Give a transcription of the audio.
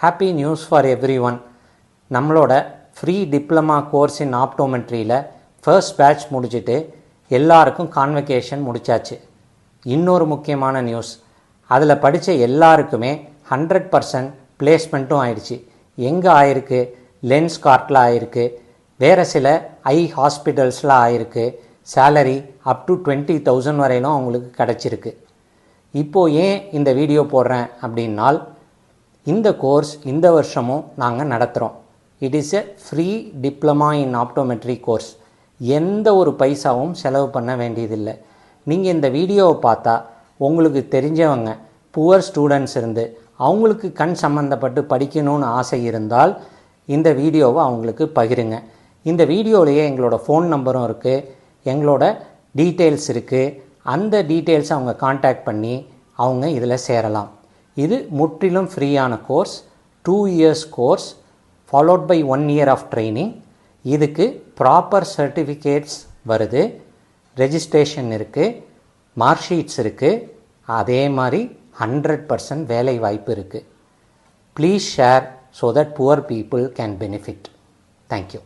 Happy news for everyone. நம்மளோட free diploma course in ஆப்டோமெட்ரியில் first batch முடிச்சுட்டு எல்லாருக்கும் கான்வெகேஷன் முடித்தாச்சு. இன்னொரு முக்கியமான நியூஸ், அதில் படித்த எல்லாருக்குமே 100% பிளேஸ்மெண்ட்டும் ஆயிடுச்சு. எங்கே ஆயிருக்கு? லென்ஸ்கார்ட்டில் ஆயிருக்கு, வேறு சில ஐ ஹாஸ்பிட்டல்ஸில் ஆயிருக்கு. சேலரி அப் டு 20,000 வரையிலும் அவங்களுக்கு கிடச்சிருக்கு. இப்போது ஏன் இந்த வீடியோ போடுறேன் அப்படின்னால், இந்த கோர்ஸ் இந்த வருஷமும் நாங்கள் நடத்துகிறோம். It is a free diploma in optometry course. எந்த ஒரு பைசாவும் செலவு பண்ண வேண்டியதில்லை. நீங்கள் இந்த வீடியோவை பார்த்தா உங்களுக்கு தெரிஞ்சவங்க புவர் ஸ்டூடெண்ட்ஸ் இருந்து அவங்களுக்கு கண் சம்மந்தப்பட்டு படிக்கணும்னு ஆசை இருந்தால் இந்த வீடியோவை அவங்களுக்கு பகிருங்க. இந்த வீடியோவிலேயே எங்களோட ஃபோன் நம்பரும் இருக்குது, எங்களோட டீட்டெயில்ஸ் இருக்குது. அந்த டீட்டெயில்ஸை அவங்க கான்டாக்ட் பண்ணி அவங்க இதில் சேரலாம். இது முற்றிலும் ஃப்ரீயான course, 2 years course followed by 1 year of training. இதுக்கு ப்ராப்பர் சர்டிஃபிகேட்ஸ் வருது, ரெஜிஸ்ட்ரேஷன் இருக்குது, மார்க் ஷீட்ஸ் இருக்குது, அதே மாதிரி 100% வேலை வாய்ப்பு இருக்குது. Please share so that poor people can benefit. Thank you.